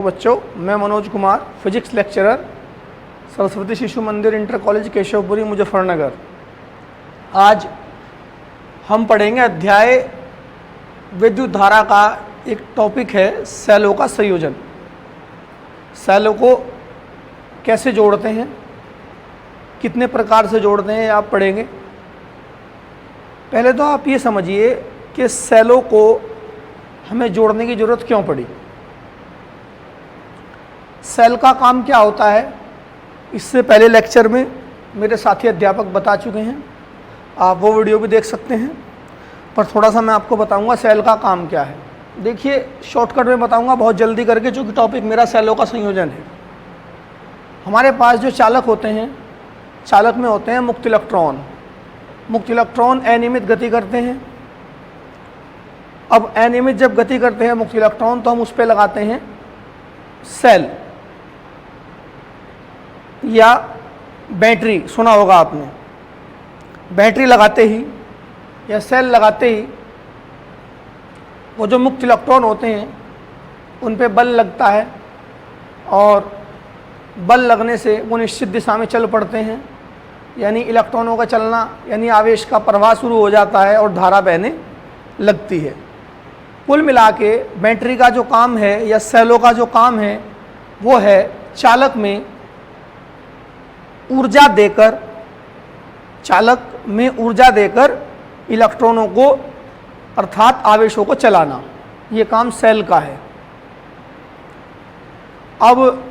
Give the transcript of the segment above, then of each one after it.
बच्चों, मैं Manoj Kumar, physics lecturer, Saraswati Shishu मंदिर इंटर कॉलेज केशवपुरी मुजफ्फरनगर। आज हम पढ़ेंगे अध्याय विद्युत धारा का एक टॉपिक है सेलों का संयोजन। सेलों को कैसे जोड़ते हैं, कितने प्रकार से जोड़ते हैं, आप पढ़ेंगे। पहले तो आप ये समझिए कि सेलों को हमें जोड़ने की ज़रूरत क्यों पड़ी। सेल का काम क्या होता है, इससे पहले लेक्चर में मेरे साथी अध्यापक बता चुके हैं, आप वो वीडियो भी देख सकते हैं। पर थोड़ा सा मैं आपको बताऊंगा सेल का काम क्या है। देखिए, शॉर्टकट में बताऊंगा बहुत जल्दी करके, चूँकि टॉपिक मेरा सेलों का संयोजन है। हमारे पास जो चालक होते हैं, चालक में होते हैं मुक्त इलेक्ट्रॉन। मुक्त इलेक्ट्रॉन अनियमित गति करते हैं। अब अनियमित जब गति करते हैं मुक्त इलेक्ट्रॉन, तो हम उस पर लगाते हैं सेल या बैटरी। सुना होगा आपने, बैटरी लगाते ही या सेल लगाते ही वो जो मुक्त इलेक्ट्रॉन होते हैं उन पे बल लगता है, और बल लगने से वो निश्चित दिशा में चल पड़ते हैं, यानी इलेक्ट्रॉनों का चलना, यानी आवेश का प्रवाह शुरू हो जाता है और धारा बहने लगती है। कुल मिला के बैटरी का जो काम है या सेलों का जो काम है वो है चालक में ऊर्जा देकर, चालक में ऊर्जा देकर इलेक्ट्रॉनों को अर्थात आवेशों को चलाना। ये काम सेल का है। अब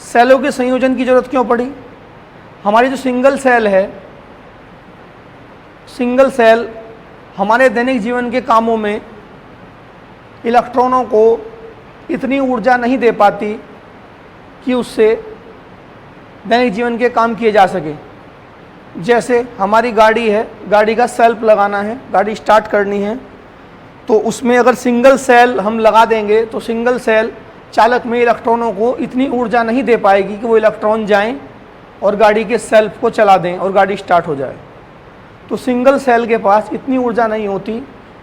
सेलों के संयोजन की जरूरत क्यों पड़ी। हमारी जो सिंगल सेल है, सिंगल सेल हमारे दैनिक जीवन के कामों में इलेक्ट्रॉनों को इतनी ऊर्जा नहीं दे पाती कि उससे दैनिक जीवन के काम किए जा सके। जैसे हमारी गाड़ी है, गाड़ी का सेल्फ लगाना है, गाड़ी स्टार्ट करनी है, तो उसमें अगर सिंगल सेल हम लगा देंगे तो सिंगल सेल चालक में इलेक्ट्रॉनों को इतनी ऊर्जा नहीं दे पाएगी कि वो इलेक्ट्रॉन जाएं और गाड़ी के सेल्फ को चला दें और गाड़ी स्टार्ट हो जाए। तो सिंगल सेल के पास इतनी ऊर्जा नहीं होती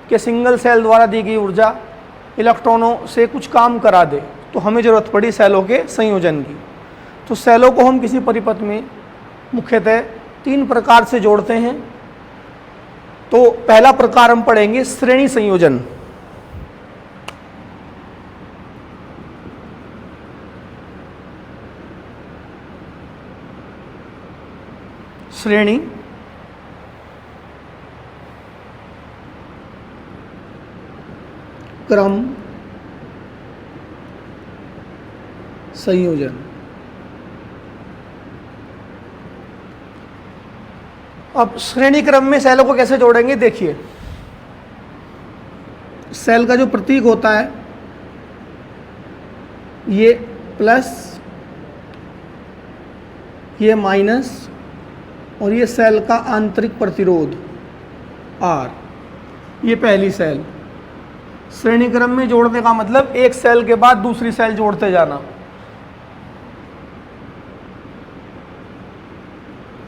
कि सिंगल सेल द्वारा दी गई ऊर्जा इलेक्ट्रॉनों से कुछ काम करा दे। तो हमें ज़रूरत पड़ी सेलों के संयोजन की। तो सेलों को हम किसी परिपथ में मुख्यतः 3 प्रकार से जोड़ते हैं। तो पहला प्रकार हम पढ़ेंगे श्रेणी संयोजन। श्रेणी क्रम संयोजन। अब श्रेणी क्रम में सेलों को कैसे जोड़ेंगे, देखिए। सेल का जो प्रतीक होता है ये प्लस, ये माइनस, और ये सेल का आंतरिक प्रतिरोध आर। ये पहली सेल। श्रेणी क्रम में जोड़ने का मतलब एक सेल के बाद दूसरी सेल जोड़ते जाना।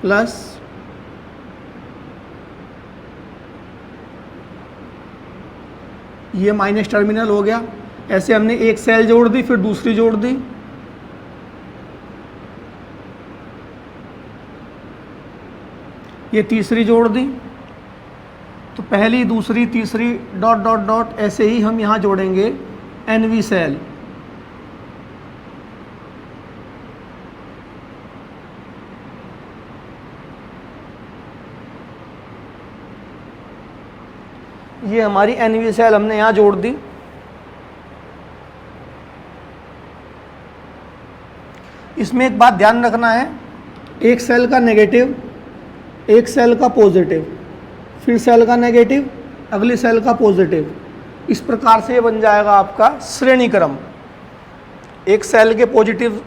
प्लस, ये माइनस टर्मिनल हो गया। ऐसे हमने एक सेल जोड़ दी, फिर दूसरी जोड़ दी, ये तीसरी जोड़ दी। तो पहली, दूसरी, तीसरी, डॉट डॉट डॉट, ऐसे ही हम यहाँ जोड़ेंगे एनवी सेल। ये हमारी एनवी सेल हमने यहाँ जोड़ दी। इसमें एक बात ध्यान रखना है, एक सेल का नेगेटिव, एक सेल का पॉजिटिव, फिर सेल का नेगेटिव, अगली सेल का पॉजिटिव। इस प्रकार से ये बन जाएगा आपका श्रेणी क्रम। एक सेल के पॉजिटिव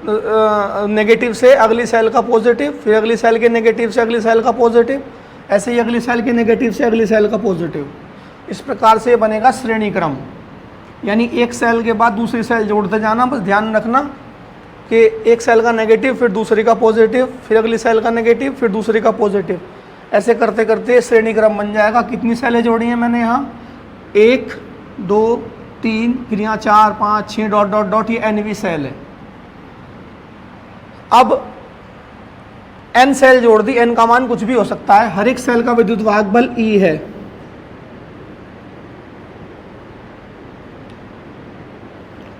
नेगेटिव से अगली सेल का पॉजिटिव, फिर अगली सेल के नेगेटिव से अगली सेल का पॉजिटिव, ऐसे ही अगली सेल के नेगेटिव से अगली सेल का पॉजिटिव। इस प्रकार से बनेगा श्रेणी क्रम, यानी एक सेल के बाद दूसरी सेल जोड़ते जाना। बस ध्यान रखना कि एक सेल का नेगेटिव, फिर दूसरी का पॉजिटिव, फिर अगली सेल का नेगेटिव, फिर दूसरी का पॉजिटिव। ऐसे करते करते श्रेणी क्रम बन जाएगा। कितनी सेलें जोड़ी हैं मैंने यहाँ, 1, 2, 3, फिर यहाँ 4, 5, 6 डॉट डॉट डॉट, ये NV सेल है। अब N सेल जोड़ दी, N का मान कुछ भी हो सकता है, हर एक सेल का विद्युत वाहक बल E है।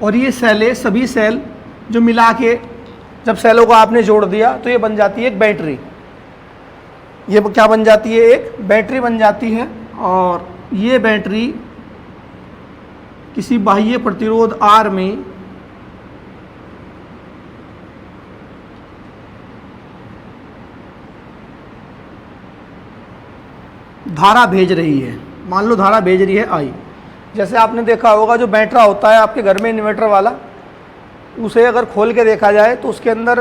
और ये सेलें, सभी सेल जो मिला के जब सेलों को आपने जोड़ दिया तो ये बन जाती है एक बैटरी। ये क्या बन जाती है? एक बैटरी बन जाती है। और ये बैटरी किसी बाह्य प्रतिरोध R में धारा भेज रही है। मान लो धारा भेज रही है I। जैसे आपने देखा होगा जो बैटरा होता है आपके घर में इन्वर्टर वाला, उसे अगर खोल के देखा जाए तो उसके अंदर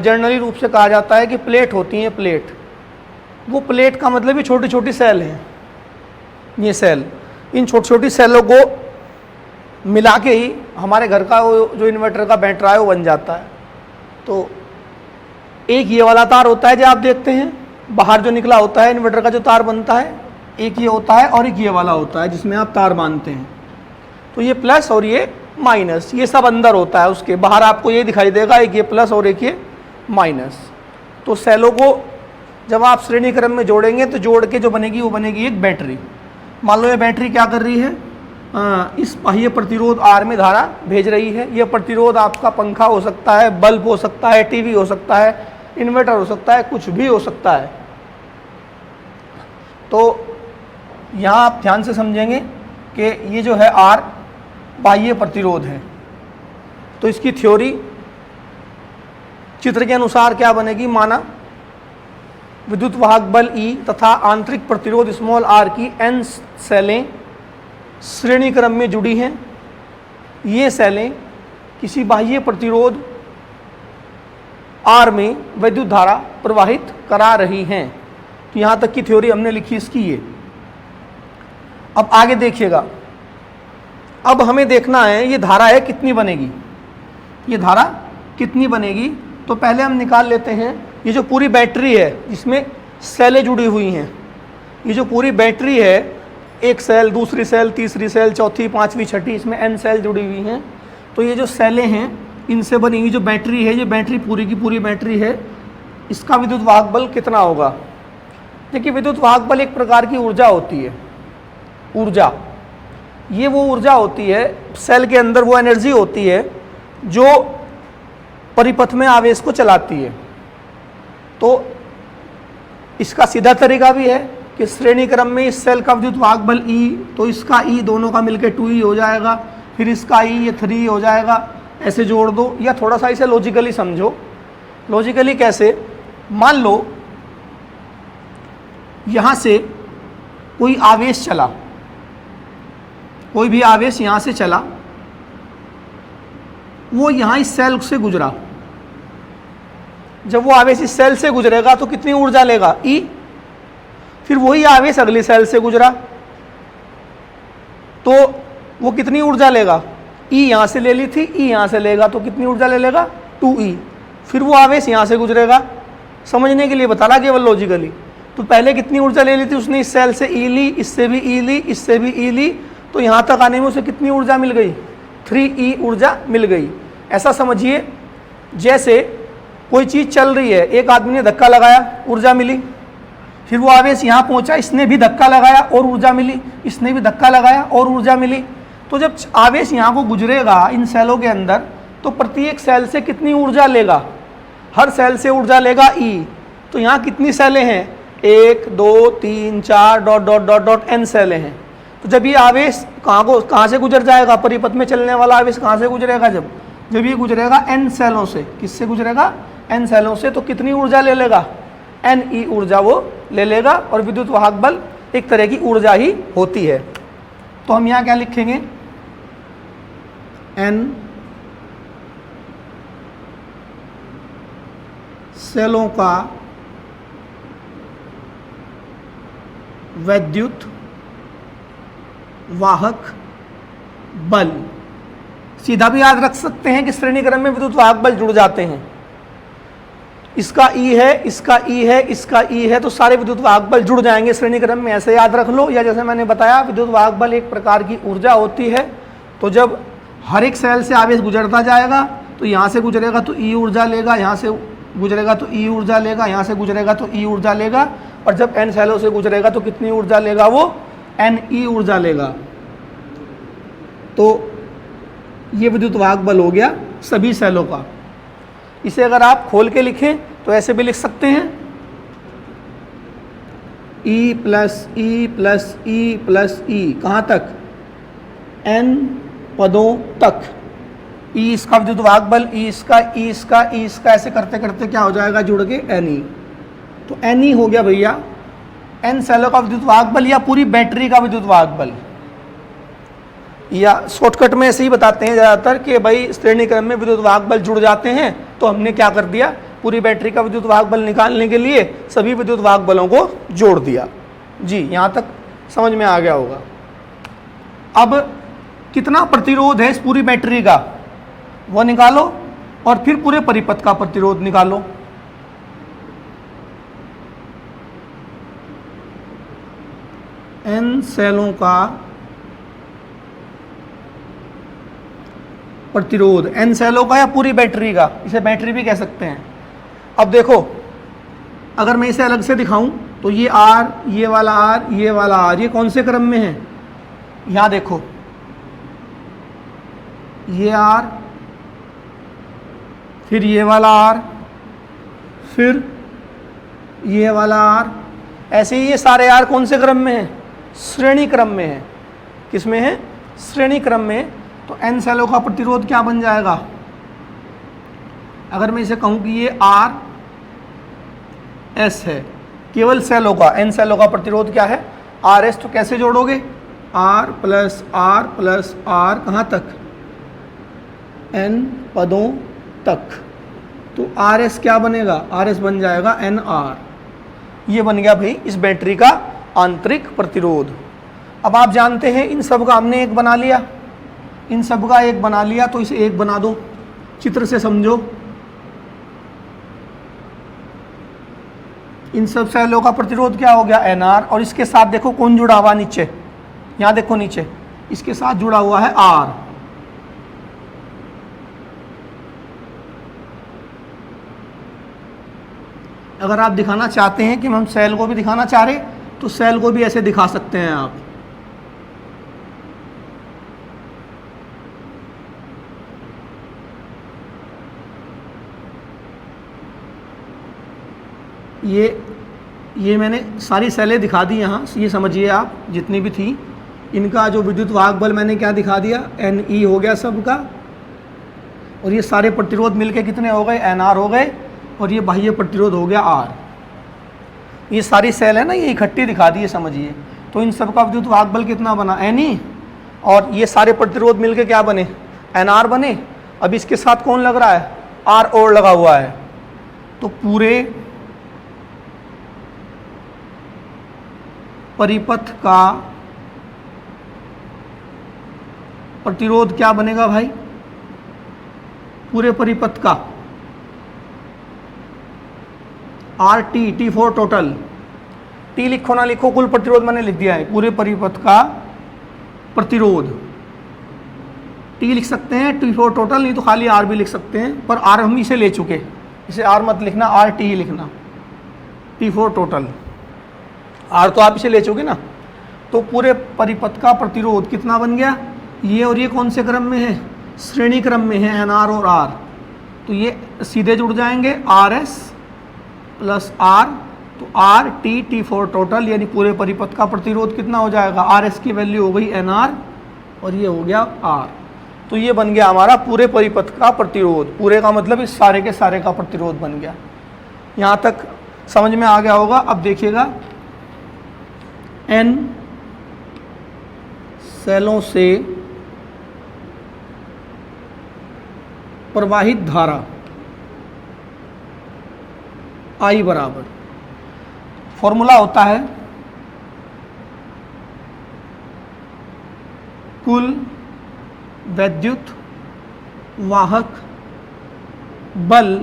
जनरली रूप से कहा जाता है कि प्लेट होती है, प्लेट। वो प्लेट का मतलब ही छोटी छोटी सेल हैं। ये सेल, इन छोटी छोटी सेलों को मिला के ही हमारे घर का वो जो इन्वर्टर का बैटरा है वो बन जाता है। तो एक ये वाला तार होता है जो आप देखते हैं, बाहर जो निकला होता है इन्वर्टर का जो तार बनता है, एक ये होता है और एक ये वाला होता है जिसमें आप तार बांधते हैं। तो ये प्लस और ये माइनस, ये सब अंदर होता है, उसके बाहर आपको ये दिखाई देगा, एक ये प्लस और एक ये माइनस। तो सेलों को जब आप श्रेणी क्रम में जोड़ेंगे तो जोड़ के जो बनेगी वो बनेगी एक बैटरी। मान लो ये बैटरी क्या कर रही है? इस बाह्य प्रतिरोध R में धारा भेज रही है। यह प्रतिरोध आपका पंखा हो सकता है, बल्ब हो सकता है, टीवी हो सकता है, इन्वर्टर हो सकता है, कुछ भी हो सकता है। तो यहाँ आप ध्यान से समझेंगे कि ये जो है R बाह्य प्रतिरोध है। तो इसकी थ्योरी चित्र के अनुसार क्या बनेगी? माना विद्युत वाहक बल E तथा आंतरिक प्रतिरोध स्मॉल r की N सेलें श्रेणी क्रम में जुड़ी हैं। ये सेलें किसी बाह्य प्रतिरोध R में विद्युत धारा प्रवाहित करा रही हैं। तो यहाँ तक की थ्योरी हमने लिखी इसकी ये। अब आगे देखिएगा, अब हमें देखना है ये धारा है कितनी बनेगी, ये धारा कितनी बनेगी। तो पहले हम निकाल लेते हैं ये जो पूरी बैटरी है जिसमें सेलें जुड़ी हुई हैं। ये जो पूरी बैटरी है, एक सेल, दूसरी सेल, तीसरी सेल, चौथी, पांचवी, छठी, इसमें N सेल जुड़ी हुई हैं। तो ये जो सेलें हैं इनसे बनी हुई जो बैटरी है, ये बैटरी पूरी की पूरी बैटरी है, इसका विद्युत वाहक बल कितना होगा? देखिए विद्युत वाहक बल एक प्रकार की ऊर्जा होती है। ऊर्जा, ये वो ऊर्जा होती है, सेल के अंदर वो एनर्जी होती है जो परिपथ में आवेश को चलाती है। तो इसका सीधा तरीका भी है कि श्रेणी क्रम में इस सेल का विद्युत वाहक बल E, तो इसका E दोनों का मिलकर 2E हो जाएगा, फिर इसका E ये 3 हो जाएगा। ऐसे जोड़ दो, या थोड़ा सा इसे लॉजिकली समझो। लॉजिकली कैसे? मान लो यहाँ से कोई आवेश चला, कोई भी आवेश यहाँ से चला, वो यहाँ इस सेल से गुजरा। जब वो आवेश इस सेल से गुजरेगा तो कितनी ऊर्जा लेगा? E। फिर वही आवेश अगली सेल से गुजरा तो वो कितनी ऊर्जा लेगा? E यहाँ से ले ली थी, E यहाँ से लेगा तो कितनी ऊर्जा ले लेगा? 2E। फिर वो आवेश यहाँ से गुजरेगा, समझने के लिए बता रहा केवल लॉजिकली। तो पहले कितनी ऊर्जा ले ली थी उसने? इस सेल से E ली, इससे भी E ली, इससे भी E ली, तो यहाँ तक आने में उसे कितनी ऊर्जा मिल गई? 3E ऊर्जा मिल गई। ऐसा समझिए जैसे कोई चीज़ चल रही है, एक आदमी ने धक्का लगाया, ऊर्जा मिली, फिर वो आवेश यहाँ पहुँचा, इसने भी धक्का लगाया और ऊर्जा मिली, इसने भी धक्का लगाया और ऊर्जा मिली। तो जब आवेश यहाँ को गुजरेगा इन सेलों के अंदर, तो प्रत्येक सेल से कितनी ऊर्जा लेगा? हर सेल से ऊर्जा लेगा E। तो यहाँ कितनी सेलें हैं? 1, 2, 3, 4 dot dot dot dot N सेलें हैं। तो जब ये आवेश कहाँ से गुजर जाएगा? परिपथ में चलने वाला आवेश कहाँ से गुजरेगा? जब ये गुजरेगा N सेलों से। किससे गुजरेगा? N सेलों से। तो कितनी ऊर्जा ले लेगा? NE ऊर्जा वो ले लेगा। और विद्युत वाहक बल एक तरह की ऊर्जा ही होती है। तो हम यहाँ क्या लिखेंगे? N सेलों का विद्युत वाहक बल। सीधा भी याद रख सकते हैं कि श्रेणी क्रम में विद्युत वाहक बल जुड़ जाते हैं। इसका E है, इसका E है, इसका E है, तो सारे विद्युत वाहक बल जुड़ जाएंगे श्रेणी क्रम में। ऐसे याद रख लो। या जैसे मैंने बताया विद्युत वाहक बल एक प्रकार की ऊर्जा होती है तो जब हर एक सेल से आवेश गुजरता जाएगा तो यहाँ से गुजरेगा तो ई ऊर्जा लेगा, यहाँ से गुजरेगा तो ई ऊर्जा लेगा, यहाँ से गुजरेगा तो ई ऊर्जा लेगा, और जब एन सेलों से गुजरेगा तो कितनी ऊर्जा लेगा वो, एन ई ऊर्जा लेगा। तो ये विद्युत वाहक बल हो गया सभी सेलों का। इसे अगर आप खोल के लिखें तो ऐसे भी लिख सकते हैं, E plus E plus E plus E, कहाँ तक, एन पदों तक। ई इसका विद्युत वाहक बल, ई इसका, ई इसका, ई इसका, ऐसे करते करते क्या हो जाएगा, जुड़ के एन ई। तो एन ई हो गया भैया एन सेलों का विद्युत वाहक बल या पूरी बैटरी का विद्युत वाहक बल। या शॉर्टकट में ऐसे ही बताते हैं ज़्यादातर कि भाई श्रेणी क्रम में विद्युत वाहक बल जुड़ जाते हैं, तो हमने क्या कर दिया, पूरी बैटरी का विद्युत वाहक बल निकालने के लिए सभी विद्युत वाहक बलों को जोड़ दिया। जी, यहाँ तक समझ में आ गया होगा। अब कितना प्रतिरोध है इस पूरी बैटरी का वो निकालो, और फिर पूरे परिपथ का प्रतिरोध निकालो। एन सेलों का प्रतिरोध, एन सेलों का या पूरी बैटरी का, इसे बैटरी भी कह सकते हैं। अब देखो, अगर मैं इसे अलग से दिखाऊं तो ये आर, ये वाला आर, ये वाला आर, ये कौन से क्रम में है, यहां देखो, ये आर, फिर ये वाला आर, फिर ये वाला आर, ऐसे ही ये सारे आर कौन से क्रम में है, श्रेणी क्रम में है। किस में है, श्रेणी क्रम में। तो एन सेलों का प्रतिरोध क्या बन जाएगा, अगर मैं इसे कहूं कि ये आर एस है, केवल सेलों का, एन सेलों का प्रतिरोध क्या है, आर एस, तो कैसे जोड़ोगे, R plus R plus R, कहाँ तक, एन पदों तक। तो आर एस क्या बनेगा, आर एस बन जाएगा एन आर। ये बन गया भाई इस बैटरी का आंतरिक प्रतिरोध। अब आप जानते हैं इन सब का हमने एक बना लिया, इन सब का एक बना लिया, तो इसे एक बना दो, चित्र से समझो। इन सब सेलों का प्रतिरोध क्या हो गया, एन आर, और इसके साथ देखो कौन जुड़ा हुआ नीचे, यहाँ देखो नीचे, इसके साथ जुड़ा हुआ है आर। अगर आप दिखाना चाहते हैं कि हम सेल को भी दिखाना चाह रहे, तो सेल को भी ऐसे दिखा सकते हैं आप। ये मैंने सारी सेलें दिखा दी यहाँ, ये समझिए आप, जितनी भी थी, इनका जो विद्युत वाहक बल मैंने क्या दिखा दिया, एन ई हो गया सबका, और ये सारे प्रतिरोध मिलके कितने हो गए, एन आर हो गए, और ये बाह्य प्रतिरोध हो गया आर। ये सारी सेल है ना, ये इकट्ठी दिखा दी है, समझिए। तो इन सब का विद्युत वाहक बल कितना बना, एन ई, और ये सारे प्रतिरोध मिलके क्या बने, एन आर बने। अब इसके साथ कौन लग रहा है, आर और लगा हुआ है, तो पूरे परिपथ का प्रतिरोध क्या बनेगा भाई, पूरे परिपथ का R T, T for total, T लिखो ना लिखो, कुल प्रतिरोध मैंने लिख दिया है, पूरे परिपथ का प्रतिरोध टी लिख सकते हैं, टी फॉर टोटल, नहीं तो खाली आर भी लिख सकते हैं, पर आर हम इसे ले चुके, इसे आर मत लिखना, आर टी ही लिखना, टी फॉर टोटल, आर तो आप इसे ले चुके ना। तो पूरे परिपथ का प्रतिरोध कितना बन गया, ये और ये कौन से क्रम में है, श्रेणी क्रम में है, एन आर और आर, तो ये सीधे जुड़ जाएंगे, आर एस प्लस आर, तो R T, T for total, यानी पूरे परिपथ का प्रतिरोध कितना हो जाएगा, आर एस की वैल्यू हो गई एन आर, और ये हो गया आर। तो ये बन गया हमारा पूरे परिपथ का प्रतिरोध, पूरे का मतलब इस सारे के सारे का प्रतिरोध बन गया। यहाँ तक समझ में आ गया होगा। अब देखिएगा, एन सेलों से प्रवाहित धारा I बराबर, फॉर्मूला होता है कुल वैद्युत वाहक बल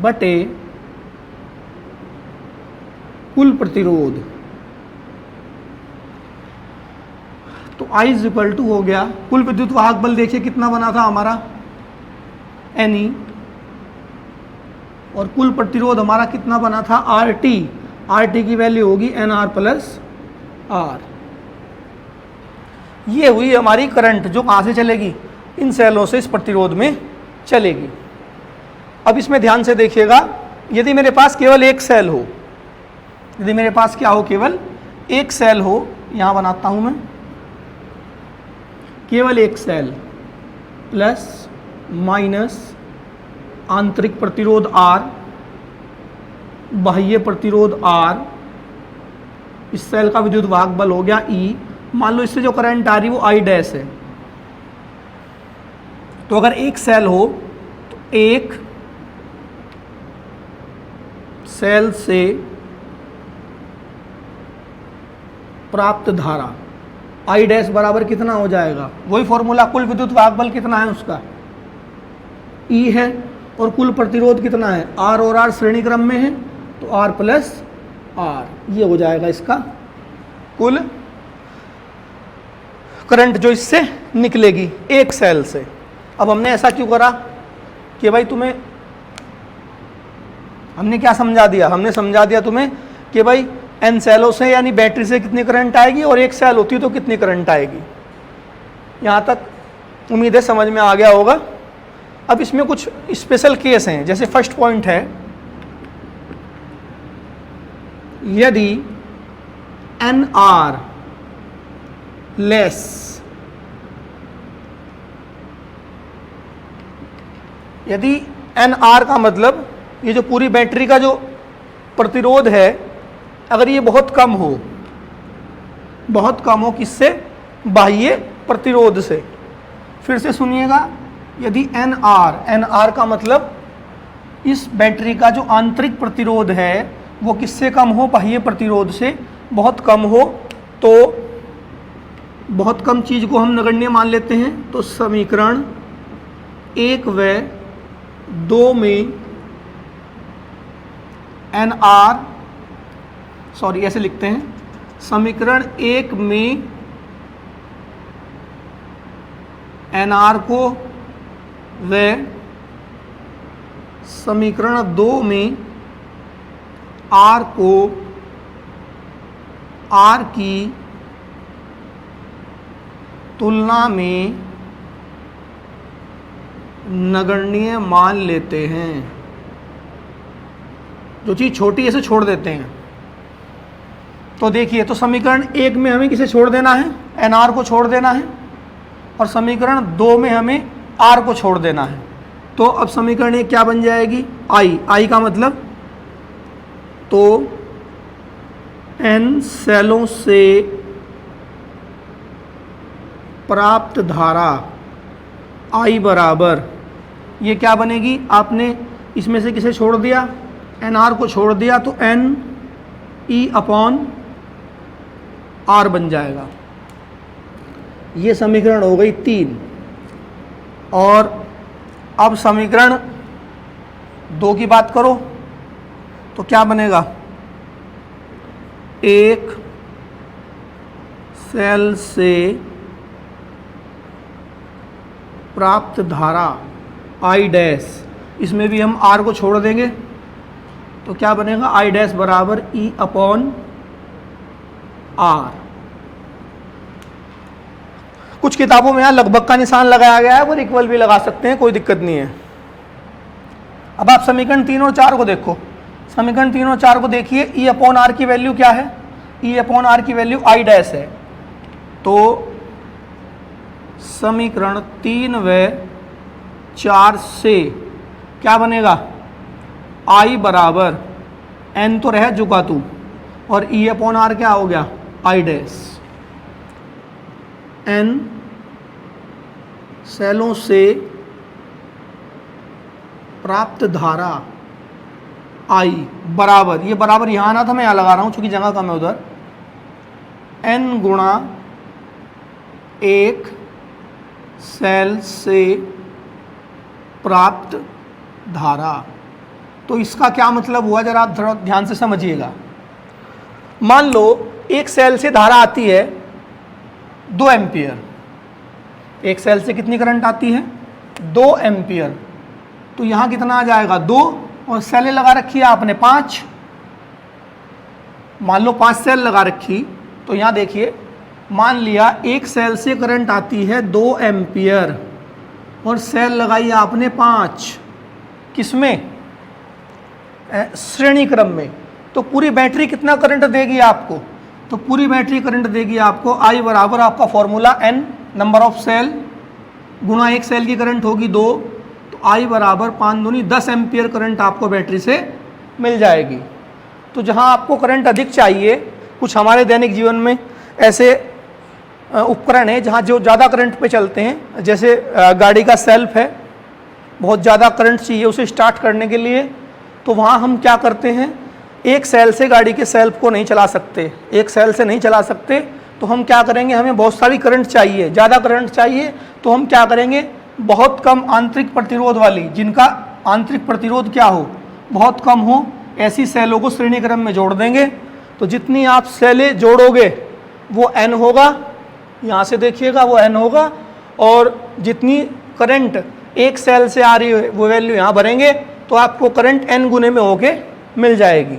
बटे कुल प्रतिरोध। तो I इज इक्वल टू हो गया, कुल विद्युत वाहक बल देखिए कितना बना था हमारा Ne, और कुल प्रतिरोध हमारा कितना बना था RT। RT की वैल्यू होगी NR प्लस R। ये हुई हमारी करंट जो कहाँ से चलेगी, इन सेलों से इस प्रतिरोध में चलेगी। अब इसमें ध्यान से देखिएगा, यदि मेरे पास केवल एक सेल हो, यदि मेरे पास क्या हो, केवल एक सेल हो, यहाँ बनाता हूँ मैं, केवल एक सेल प्लस माइनस आंतरिक प्रतिरोध R, बाह्य प्रतिरोध R, इस सेल का विद्युत वाहक बल हो गया E। मान लो इससे जो करंट आ रही वो I डैश है। तो अगर एक सेल हो तो एक सेल से प्राप्त धारा I डैश बराबर कितना हो जाएगा, वही फॉर्मूला, कुल विद्युत वाहक बल कितना है उसका E है, और कुल प्रतिरोध कितना है R, और R श्रेणी क्रम में है तो R प्लस R, ये हो जाएगा इसका कुल करंट जो इससे निकलेगी एक सेल से। अब हमने ऐसा क्यों करा कि भाई तुम्हें, हमने क्या समझा दिया, हमने समझा दिया तुम्हें कि भाई n सेलों से यानी बैटरी से कितनी करंट आएगी, और एक सेल होती तो कितनी करंट आएगी। यहाँ तक उम्मीद है समझ में आ गया होगा। अब इसमें कुछ स्पेशल केस हैं, जैसे फर्स्ट पॉइंट है, यदि NR लेस, यदि NR का मतलब ये जो पूरी बैटरी का जो प्रतिरोध है, अगर ये बहुत कम हो, बहुत कम हो किससे, बाह्य प्रतिरोध से। फिर से सुनिएगा, यदि NR का मतलब इस बैटरी का जो आंतरिक प्रतिरोध है वो किससे कम हो, बाह्य प्रतिरोध से बहुत कम हो, तो बहुत कम चीज़ को हम नगण्य मान लेते हैं। तो समीकरण 1 व 2 में NR, सॉरी ऐसे लिखते हैं, समीकरण 1 में NR को व समीकरण 2 में R को R की तुलना में नगण्य मान लेते हैं। जो चीज़ छोटी है इसे छोड़ देते हैं। तो देखिए, तो समीकरण 1 में हमें किसे छोड़ देना है, NR को छोड़ देना है, और समीकरण 2 में हमें R को छोड़ देना है। तो अब समीकरण 1 क्या बन जाएगी, I का मतलब, तो N सेलों से प्राप्त धारा I बराबर, ये क्या बनेगी, आपने इसमें से किसे छोड़ दिया, NR को छोड़ दिया, तो NE अपॉन R बन जाएगा। ये समीकरण हो गई 3। और अब समीकरण 2 की बात करो तो क्या बनेगा, एक सेल से प्राप्त धारा I डैश, इसमें भी हम R को छोड़ देंगे तो क्या बनेगा, I डैश बराबर E अपॉन R। कुछ किताबों में यहाँ लगभग का निशान लगाया गया है, पर इक्वल भी लगा सकते हैं, कोई दिक्कत नहीं है। अब आप समीकरण 3 और 4 को देखो, समीकरण 3 और 4 को देखिए, E अपॉन R की वैल्यू क्या है, E अपॉन R की वैल्यू I डैश है। तो समीकरण 3 व 4 से क्या बनेगा, I बराबर N तो रह चुका तू, और E अपॉन R क्या हो गया, I डैश। N सेलों से प्राप्त धारा I बराबर, ये बराबर यहाँ ना था, मैं यहाँ लगा रहा हूँ चूंकि जगह कम है उधर, N गुणा एक सेल से प्राप्त धारा। तो इसका क्या मतलब हुआ, जरा आप थोड़ा ध्यान से समझिएगा। मान लो एक सेल से धारा आती है, 2 एम्पियर। एक सेल से कितनी करंट आती है? 2 एम्पियर। तो यहाँ कितना आ जाएगा? 2, और सेलें लगा रखी है आपने 5, मान लो 5 सेल लगा रखी। तो यहाँ देखिए, मान लिया एक सेल से करंट आती है 2 एम्पियर और सेल लगाई आपने 5, किसमें? श्रेणी क्रम में। तो पूरी बैटरी कितना करंट देगी आपको? तो पूरी बैटरी करंट देगी आपको I बराबर आपका formula N number of cell गुना एक सेल की करंट होगी 2, तो I बराबर 5 दूनी 10 एम्पियर करंट आपको बैटरी से मिल जाएगी। तो जहाँ आपको करंट अधिक चाहिए, कुछ हमारे दैनिक जीवन में ऐसे उपकरण है जहाँ जो ज़्यादा करंट पे चलते हैं, जैसे गाड़ी का सेल्फ है, बहुत ज़्यादा करंट चाहिए उसे स्टार्ट करने के लिए। तो वहाँ हम क्या करते हैं, एक सेल से गाड़ी के सेल्फ को नहीं चला सकते, एक सेल से नहीं चला सकते, तो हम क्या करेंगे, हमें बहुत सारी करंट चाहिए, ज़्यादा करंट चाहिए, तो हम क्या करेंगे, बहुत कम आंतरिक प्रतिरोध वाली, जिनका आंतरिक प्रतिरोध क्या हो, बहुत कम हो, ऐसी सेलों को श्रेणी क्रम में जोड़ देंगे। तो जितनी आप सेलें जोड़ोगे वो N होगा, यहाँ से देखिएगा वो N होगा, और जितनी करंट एक सेल से आ रही है वो वैल्यू यहाँ भरेंगे, तो आपको करंट N गुने में होके मिल जाएगी।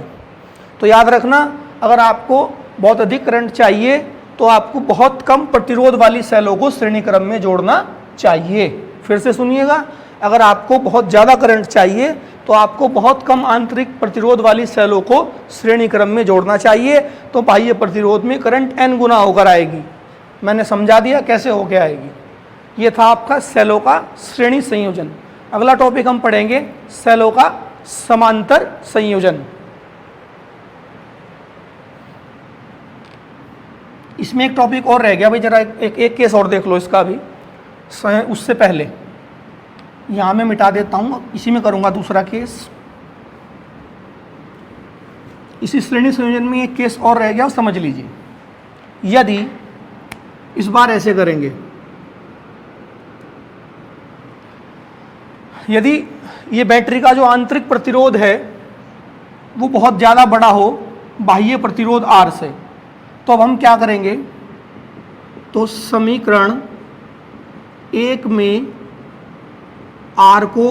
तो याद रखना, अगर आपको बहुत अधिक करंट चाहिए तो आपको बहुत कम प्रतिरोध वाली सेलों को श्रेणी क्रम में जोड़ना चाहिए। फिर से सुनिएगा, अगर आपको बहुत ज़्यादा करंट चाहिए तो आपको बहुत कम आंतरिक प्रतिरोध वाली सेलों को श्रेणी क्रम में जोड़ना चाहिए, तो बाह्य प्रतिरोध में करंट N गुना होकर आएगी। मैंने समझा दिया कैसे होकर आएगी। ये था आपका सेलों का श्रेणी संयोजन। अगला टॉपिक हम पढ़ेंगे सेलों का समांतर संयोजन। इसमें एक टॉपिक और रह गया भाई, जरा एक केस और देख लो इसका भी। उससे पहले यहाँ मैं मिटा देता हूँ, इसी में करूँगा दूसरा केस। इसी श्रेणी संयोजन में एक केस और रह गया, समझ लीजिए। यदि इस बार ऐसे करेंगे, यदि ये बैटरी का जो आंतरिक प्रतिरोध है वो बहुत ज़्यादा बड़ा हो बाह्य प्रतिरोध R से, तो अब हम क्या करेंगे, तो समीकरण 1 में R को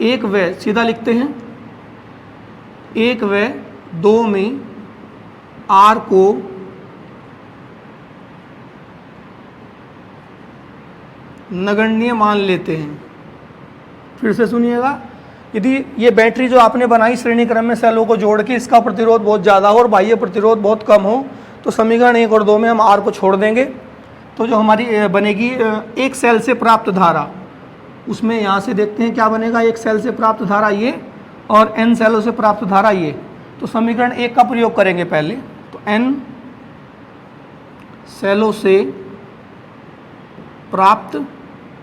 1 व सीधा लिखते हैं, 1 व 2 में R को नगण्य मान लेते हैं। फिर से सुनिएगा, यदि ये बैटरी जो आपने बनाई श्रेणी क्रम में सेलों को जोड़ के, इसका प्रतिरोध बहुत ज़्यादा हो और बाह्य प्रतिरोध बहुत कम हो, तो समीकरण 1 और 2 में हम R को छोड़ देंगे। तो जो हमारी बनेगी एक सेल से प्राप्त धारा, उसमें यहाँ से देखते हैं क्या बनेगा, एक सेल से प्राप्त धारा ये और N सेलों से प्राप्त धारा ये। तो समीकरण 1 का प्रयोग करेंगे पहले, तो N सेलों से प्राप्त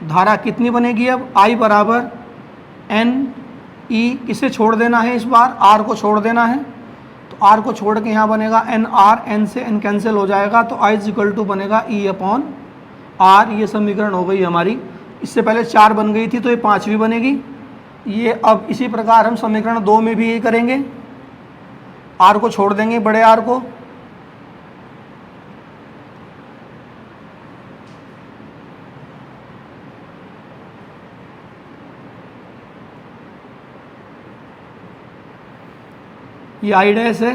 धारा कितनी बनेगी, अब I बराबर N E, किसे छोड़ देना है इस बार, R को छोड़ देना है। तो R को छोड़ के यहाँ बनेगा N R, N से N कैंसिल हो जाएगा, तो I इक्वल टू बनेगा E अपॉन R। ये समीकरण हो गई हमारी। इससे पहले 4 बन गई थी, तो ये 5वीं बनेगी ये। अब इसी प्रकार हम समीकरण 2 में भी यही करेंगे, R को छोड़ देंगे, बड़े R को, ये I डैश है,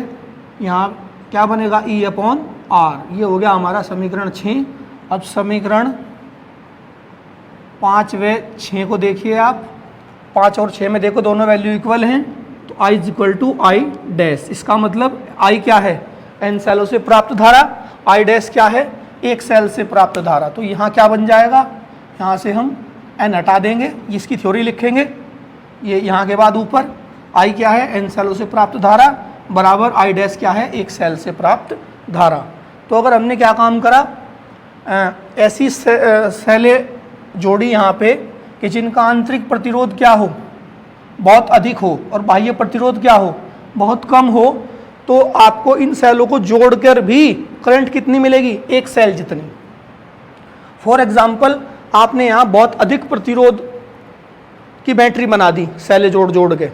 यहाँ क्या बनेगा E अपॉन R। ये हो गया हमारा समीकरण 6। अब समीकरण 5 व 6 को देखिए आप, 5 और 6 में देखो दोनों वैल्यू इक्वल हैं, तो I equal to I dash. इसका मतलब I क्या है, N सेलों से प्राप्त धारा, I डैश क्या है, एक सेल से प्राप्त धारा। तो यहाँ क्या बन जाएगा, यहाँ से हम N हटा देंगे, इसकी थ्योरी लिखेंगे। ये यहाँ के बाद ऊपर I क्या है, N सेलों से प्राप्त धारा बराबर I डैश क्या है, एक सेल से प्राप्त धारा। तो अगर हमने क्या काम करा, ऐसी सेलें जोड़ी यहाँ पे कि जिनका आंतरिक प्रतिरोध क्या हो, बहुत अधिक हो, और बाह्य प्रतिरोध क्या हो, बहुत कम हो, तो आपको इन सेलों को जोड़कर भी करंट कितनी मिलेगी, एक सेल जितनी। फॉर एग्जाम्पल, आपने यहाँ बहुत अधिक प्रतिरोध की बैटरी बना दी, सेलें जोड़ जोड़ के।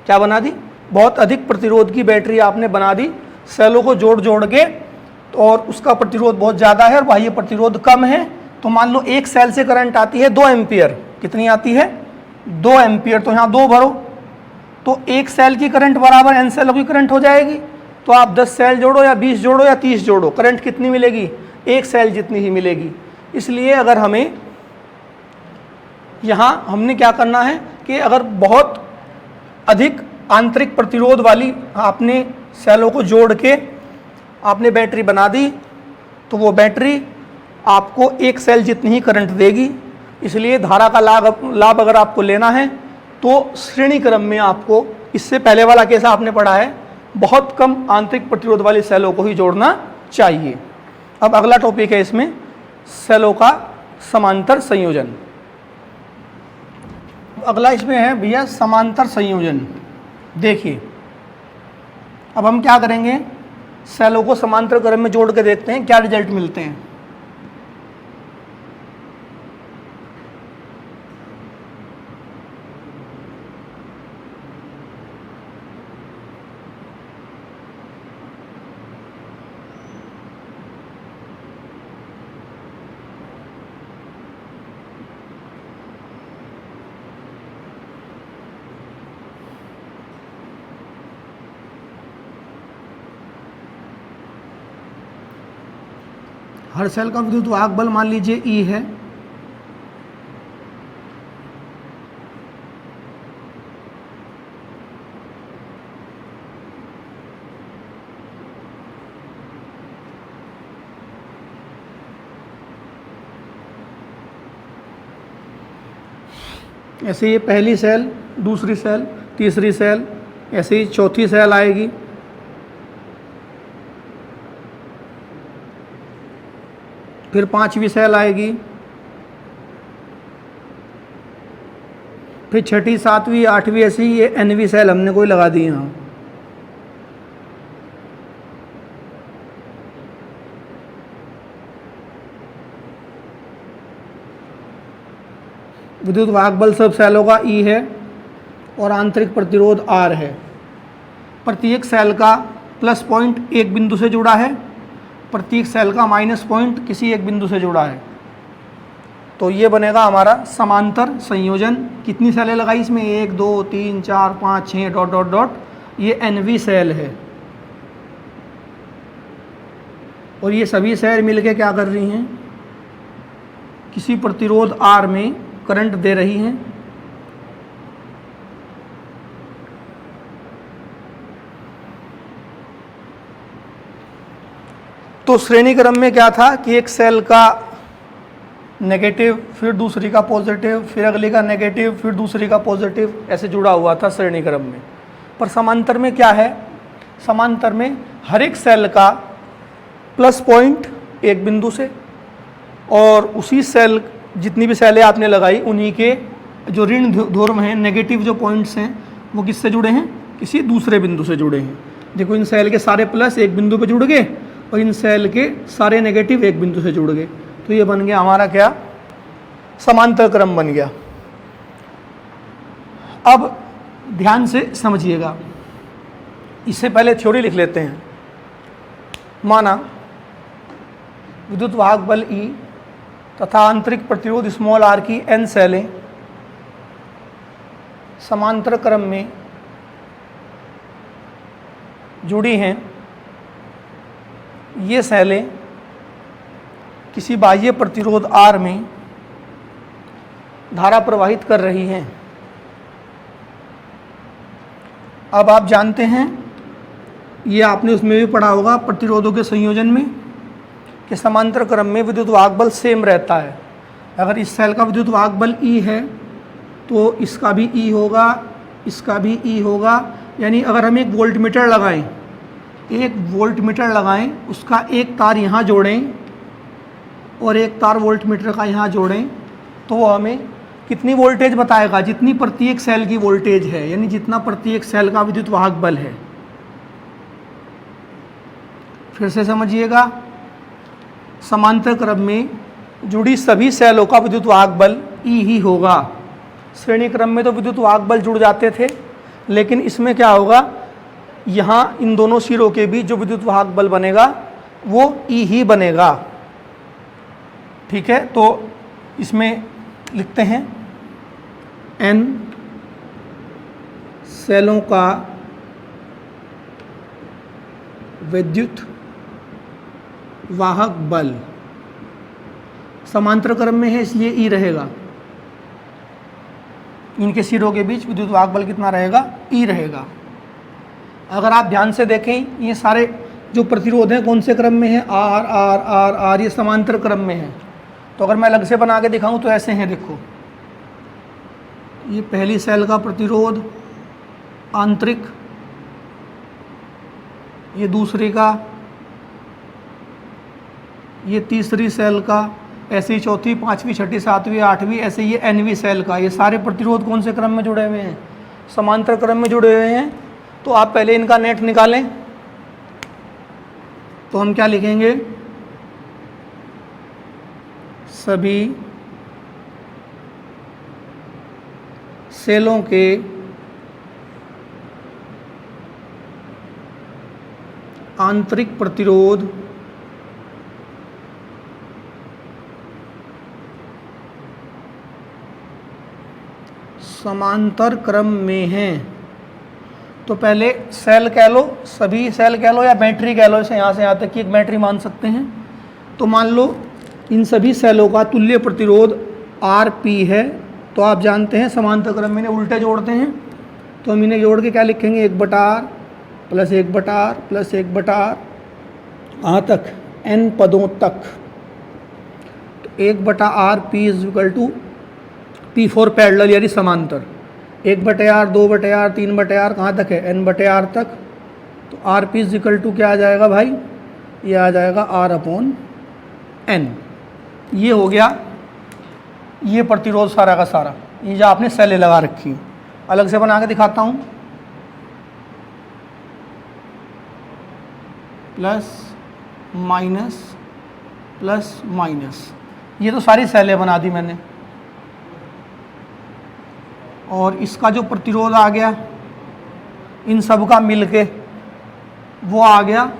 क्या बना दी, बहुत अधिक प्रतिरोध की बैटरी आपने बना दी सेलों को जोड़ जोड़ के। तो और उसका प्रतिरोध बहुत ज़्यादा है और बाह्य प्रतिरोध कम है, तो मान लो एक सेल से करंट आती है 2 एम्पियर। कितनी आती है? 2 एम्पियर। तो यहाँ 2 भरो, तो एक सेल की करंट बराबर n सेलों की करंट हो जाएगी। तो आप 10 सेल जोड़ो या 20 जोड़ो या 30 जोड़ो, करंट कितनी मिलेगी? एक सेल जितनी ही मिलेगी। इसलिए अगर हमें यहाँ हमने क्या करना है कि अगर बहुत अधिक आंतरिक प्रतिरोध वाली आपने सेलों को जोड़ के आपने बैटरी बना दी, तो वो बैटरी आपको एक सेल जितनी ही करंट देगी। इसलिए धारा का लाभ अगर आपको लेना है तो श्रेणी क्रम में आपको, इससे पहले वाला केस आपने पढ़ा है, बहुत कम आंतरिक प्रतिरोध वाली सेलों को ही जोड़ना चाहिए। अब अगला टॉपिक है इसमें सेलों का समांतर संयोजन। अगला इसमें है भैया समांतर संयोजन। देखिए अब हम क्या करेंगे, सेलों को समांतर क्रम में जोड़ के देखते हैं क्या रिजल्ट मिलते हैं। हर सेल का विद्युत वाहक बल मान लीजिए E है। ऐसे ये पहली सेल, दूसरी सेल, तीसरी सेल, ऐसे ही चौथी सेल आएगी। फिर 5वीं सेल आएगी, फिर 6ठी, 7वीं, 8वीं, ऐसी ये nवीं सेल हमने कोई लगा दी यहाँ। विद्युत वाहक बल सब सेलों का E है और आंतरिक प्रतिरोध R है। प्रत्येक सेल का प्लस पॉइंट एक बिंदु से जुड़ा है, प्रत्येक सेल का माइनस पॉइंट किसी एक बिंदु से जुड़ा है। तो ये बनेगा हमारा समांतर संयोजन। कितनी सेलें लगाई इसमें? 1 2 3 4 5 6 डॉट डॉट डॉट, ये nवीं सेल है। और ये सभी सेल मिलके क्या कर रही हैं? किसी प्रतिरोध R में करंट दे रही हैं। तो श्रेणी क्रम में क्या था कि एक सेल का नेगेटिव, फिर दूसरी का पॉजिटिव, फिर अगली का नेगेटिव, फिर दूसरी का पॉजिटिव, ऐसे जुड़ा हुआ था श्रेणी क्रम में। पर समांतर में क्या है? समांतर में हर एक सेल का प्लस पॉइंट एक बिंदु से, और उसी सेल, जितनी भी सेलें आपने लगाई उन्हीं के जो ऋण ध्रुव हैं, नेगेटिव जो पॉइंट्स हैं, वो किससे जुड़े हैं? किसी दूसरे बिंदु से जुड़े हैं। देखो इन सेल के सारे प्लस एक बिंदु पे जुड़ गए और इन सेल के सारे नेगेटिव एक बिंदु से जुड़ गए। तो ये बन गया हमारा क्या? समांतर क्रम बन गया। अब ध्यान से समझिएगा, इससे पहले थ्योरी लिख लेते हैं। माना विद्युत वाहक बल E तथा आंतरिक प्रतिरोध स्मॉल r की n सेलें समांतर क्रम में जुड़ी हैं। ये सेलें किसी बाह्य प्रतिरोध R में धारा प्रवाहित कर रही हैं। अब आप जानते हैं, ये आपने उसमें भी पढ़ा होगा प्रतिरोधों के संयोजन में, कि समांतर क्रम में विद्युत वाहक बल सेम रहता है। अगर इस सेल का विद्युत वाहक बल E है तो इसका भी E होगा, इसका भी E होगा। यानी अगर हम एक वोल्टमीटर लगाएं, उसका एक तार यहाँ जोड़ें और एक तार वोल्टमीटर का यहाँ जोड़ें, तो वो हमें कितनी वोल्टेज बताएगा? जितनी प्रत्येक सेल की वोल्टेज है, यानी जितना प्रत्येक सेल का विद्युत वाहक बल है। फिर से समझिएगा, समांतर क्रम में जुड़ी सभी सेलों का विद्युत वाहक बल E ही होगा। श्रेणी क्रम में तो विद्युत वाहक बल जुड़ जाते थे, लेकिन इसमें क्या होगा? यहाँ इन दोनों सिरों के बीच जो विद्युत वाहक बल बनेगा वो ई ही बनेगा। ठीक है, तो इसमें लिखते हैं एन सेलों का विद्युत वाहक बल, समांतर क्रम में है इसलिए ई रहेगा। इनके सिरों के बीच विद्युत वाहक बल कितना रहेगा? ई रहेगा। अगर आप ध्यान से देखें, ये सारे जो प्रतिरोध हैं कौन से क्रम में है? आर आर आर आर, ये समांतर क्रम में है। तो अगर मैं अलग से बना के दिखाऊं तो ऐसे हैं, देखो ये पहली सेल का प्रतिरोध आंतरिक, ये दूसरी का, ये तीसरी सेल का, ऐसे ही चौथी, पांचवी, छठी, सातवीं, आठवीं, ऐसे ये एनवी सेल का। ये सारे प्रतिरोध कौन से क्रम में जुड़े हुए हैं? समांतर क्रम में जुड़े हुए हैं। तो आप पहले इनका नेट निकालें, तो हम क्या लिखेंगे? सभी सेलों के आंतरिक प्रतिरोध समांतर क्रम में हैं। तो पहले सेल कह लो, सभी सेल कह लो, या बैटरी कह लो, इसे यहाँ से यहाँ तक की एक बैटरी मान सकते हैं। तो मान लो इन सभी सेलों का तुल्य प्रतिरोध आर पी है। तो आप जानते हैं समांतर क्रम में इन्हें उल्टे जोड़ते हैं, तो हम इन्हें जोड़ के क्या लिखेंगे? 1/r plus 1/r plus 1/r, कहाँ तक? n पदों तक। तो 1/r p is equal to P4 parallel यानी समांतर, 1/r 2/r 3/r, कहाँ तक है? n/r तक। तो R P is equal to क्या आ जाएगा भाई? ये आ जाएगा R/n। ये हो गया ये प्रतिरोध सारा का सारा, ये जो आपने सेलें लगा रखी। अलग से बना के दिखाता हूँ। प्लस माइनस प्लस माइनस, ये तो सारी सेलें बना दी मैंने। और इसका जो प्रतिरोध आ गया इन सब का मिलके वो आ गया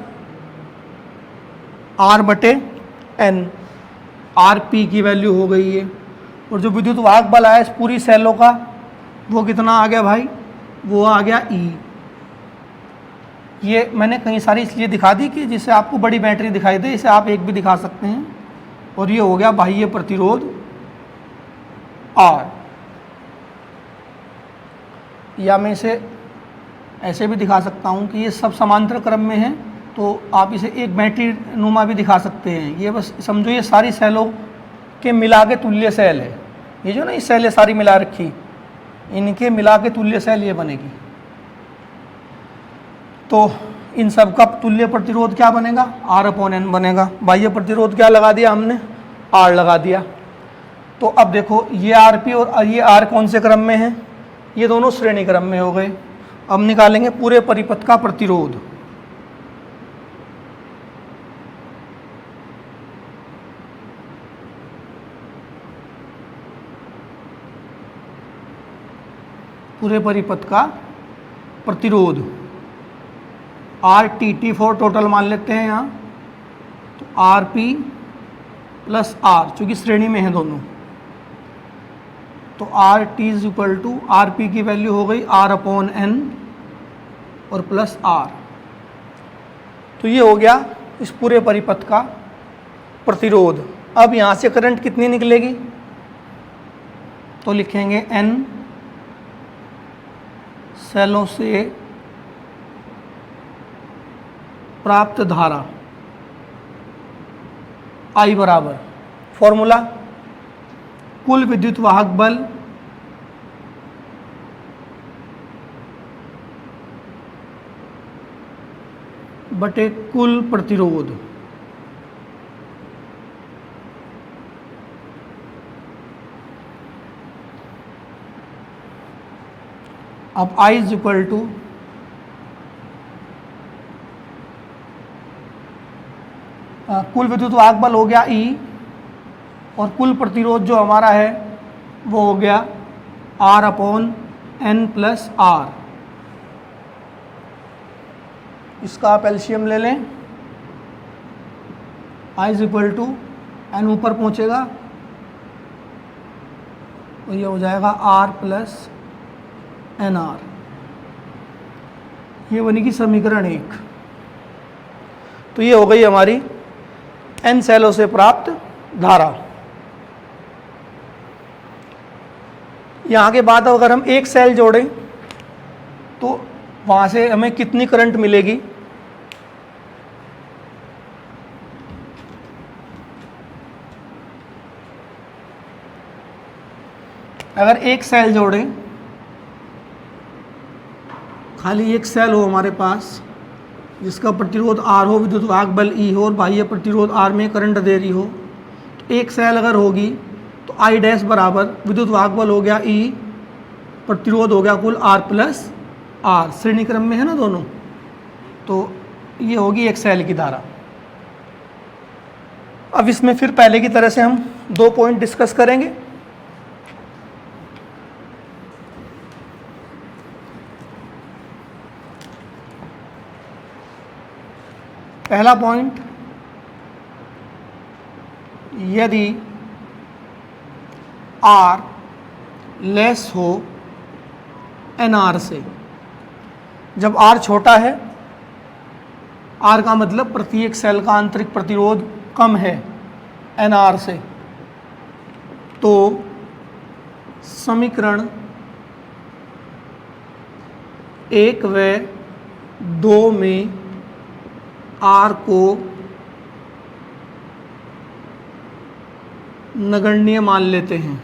R/n। आर पी की वैल्यू हो गई है। और जो विद्युत वाहक बल आया इस पूरी सेलों का वो कितना आ गया भाई? वो आ गया E। ये मैंने कई सारी इसलिए दिखा दी कि जिससे आपको बड़ी बैटरी दिखाई दे, इसे आप एक भी दिखा सकते हैं। और ये हो गया बाह्य प्रतिरोध R। या मैं इसे ऐसे भी दिखा सकता हूँ कि ये सब समांतर क्रम में है, तो आप इसे एक बैटरी नुमा भी दिखा सकते हैं। ये बस समझो ये सारी सेलों के मिला के तुल्य सेल है। ये जो ना ये सेलें सारी मिला रखी, इनके मिला के तुल्य सेल ये बनेगी। तो इन सब का तुल्य प्रतिरोध क्या बनेगा? R/n बनेगा। बाह्य प्रतिरोध क्या लगा दिया हमने? R लगा दिया। तो अब देखो ये RP और ये R कौन से क्रम में है? ये दोनों श्रेणी क्रम में हो गए। अब निकालेंगे पूरे परिपथ का प्रतिरोध। पूरे परिपथ का प्रतिरोध RT/T4 टोटल मान लेते हैं यहाँ। तो RP प्लस R, चूँकि श्रेणी में है दोनों, तो RT is equal to RP की वैल्यू हो गई R/n और प्लस R। तो ये हो गया इस पूरे परिपथ का प्रतिरोध। अब यहाँ से करंट कितनी निकलेगी? तो लिखेंगे N सेलों से प्राप्त धारा I बराबर, फॉर्मूला कुल विद्युत वाहक बल बटे कुल प्रतिरोध। अब I इज इक्वल टू कुल विद्युत वाहक बल हो गया E, और कुल प्रतिरोध जो हमारा है वो हो गया R/n प्लस R। इसका आप एलसीएम ले लें, I is equal to N ऊपर पहुंचेगा तो ये हो जाएगा R प्लस एन आर। ये बनेगी समीकरण 1। तो ये हो गई हमारी n सेलों से प्राप्त धारा। यहाँ के बाद अगर हम एक सेल जोड़ें तो वहाँ से हमें कितनी करंट मिलेगी? अगर एक सेल जोड़ें, खाली एक सेल हो हमारे पास जिसका प्रतिरोध R हो, विद्युत वाहक बल E हो और बाह्य प्रतिरोध R में करंट दे रही हो, तो एक सेल अगर होगी तो I डैश बराबर विद्युत वाहक बल हो गया E, प्रतिरोध हो गया कुल R प्लस R, श्रेणी क्रम में है ना दोनों, तो ये होगी एक सेल की धारा। अब इसमें फिर पहले की तरह से हम 2 पॉइंट डिस्कस करेंगे। पहला पॉइंट, यदि R लेस हो NR से, जब R छोटा है, R का मतलब प्रत्येक सेल का आंतरिक प्रतिरोध कम है NR से, तो समीकरण 1 व 2 में R को नगण्य मान लेते हैं।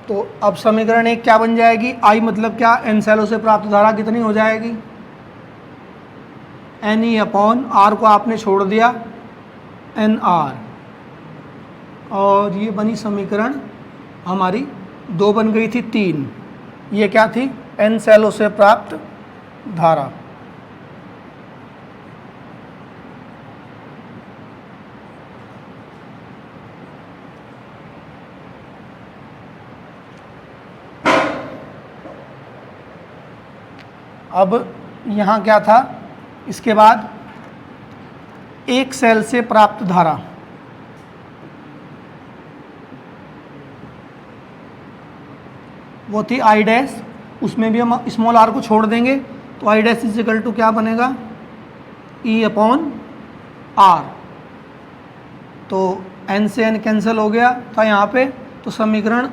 तो अब समीकरण 1 क्या बन जाएगी? I मतलब क्या? n सेलों से प्राप्त धारा कितनी हो जाएगी? NE अपॉन R को आपने छोड़ दिया NR, और ये बनी समीकरण हमारी 2 बन गई थी 3। ये क्या थी? n सेलों से प्राप्त धारा। अब यहाँ क्या था? इसके बाद एक सेल से प्राप्त धारा, वो थी I डैश, उसमें भी हम स्मॉल r को छोड़ देंगे तो I dash is equal to क्या बनेगा? E upon R। तो n से n कैंसिल हो गया था यहाँ पे, तो समीकरण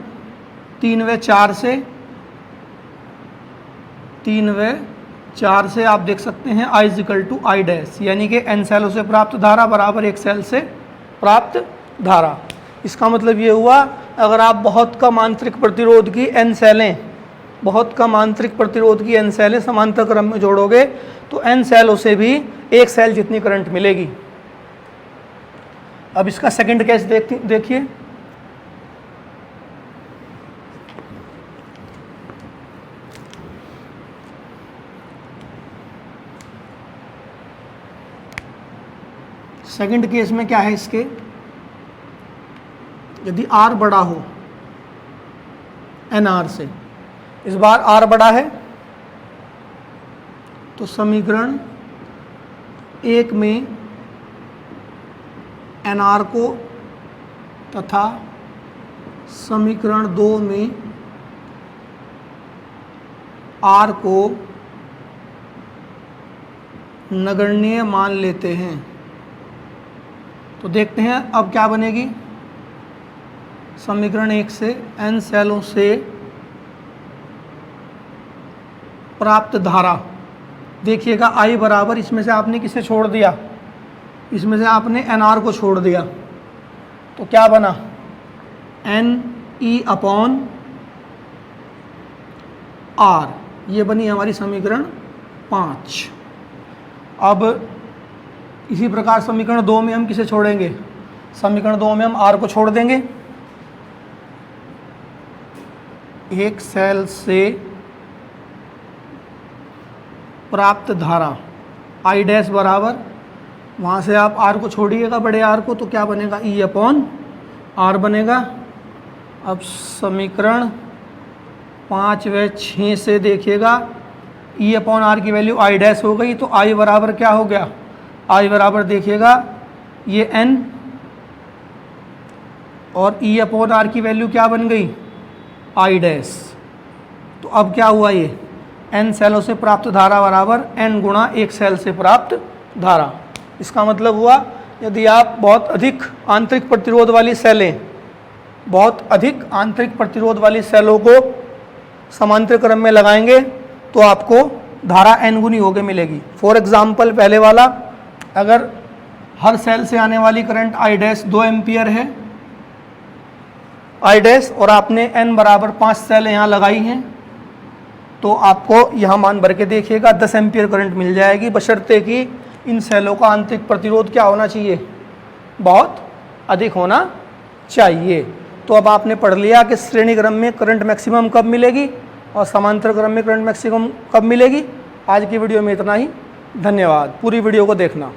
3 व 4 से आप देख सकते हैं I is equal to I dash, यानी कि n सेलों से प्राप्त धारा बराबर एक सेल से प्राप्त धारा। इसका मतलब ये हुआ, अगर आप बहुत कम आंतरिक प्रतिरोध की n सेलें, बहुत कम आंतरिक प्रतिरोध की n सेलें समांतर क्रम में जोड़ोगे तो n सेलों से भी एक सेल जितनी करंट मिलेगी। अब इसका सेकंड केस देखिए। सेकंड केस में क्या है इसके? यदि R बड़ा हो NR से, इस बार R बड़ा है, तो समीकरण 1 में NR को तथा समीकरण 2 में R को नगण्य मान लेते हैं। तो देखते हैं अब क्या बनेगी। समीकरण 1 से n सेलों से प्राप्त धारा, देखिएगा I बराबर, इसमें से आपने किसे छोड़ दिया? इसमें से आपने NR को छोड़ दिया, तो क्या बना? NE upon R। ये बनी हमारी समीकरण 5। अब इसी प्रकार समीकरण 2 में हम किसे छोड़ेंगे? समीकरण 2 में हम R को छोड़ देंगे। एक सेल से प्राप्त धारा I डैश बराबर, वहाँ से आप R को छोड़िएगा, बड़े R को, तो क्या बनेगा? E अपॉन R बनेगा। अब समीकरण 5 व 6 से देखिएगा ई अपॉन आर की वैल्यू आई डैश हो गई, तो आई बराबर क्या हो गया, आई बराबर देखिएगा ये एन और ई अपॉन आर की वैल्यू क्या बन गई, आई डैश। तो अब क्या हुआ, ये एन सेलों से प्राप्त धारा बराबर एन गुणा एक सेल से प्राप्त धारा। इसका मतलब हुआ यदि आप बहुत अधिक आंतरिक प्रतिरोध वाली सेलें, बहुत अधिक आंतरिक प्रतिरोध वाली सेलों को समांतर क्रम में लगाएंगे तो आपको धारा एन गुनी होकर मिलेगी। फॉर एग्जाम्पल पहले वाला, अगर हर सेल से आने वाली करंट आई डैश 2 एम्पियर है, आई डैश, और आपने एन बराबर 5 सेल यहाँ लगाई हैं, तो आपको यहाँ मान भर के देखिएगा 10 एम्पियर करंट मिल जाएगी, बशर्ते कि इन सेलों का आंतरिक प्रतिरोध क्या होना चाहिए, बहुत अधिक होना चाहिए। तो अब आपने पढ़ लिया कि श्रेणी क्रम में करंट मैक्सिमम कब मिलेगी और समांतर क्रम में करंट मैक्सिमम कब मिलेगी। आज की वीडियो में इतना ही, धन्यवाद। पूरी वीडियो को देखना।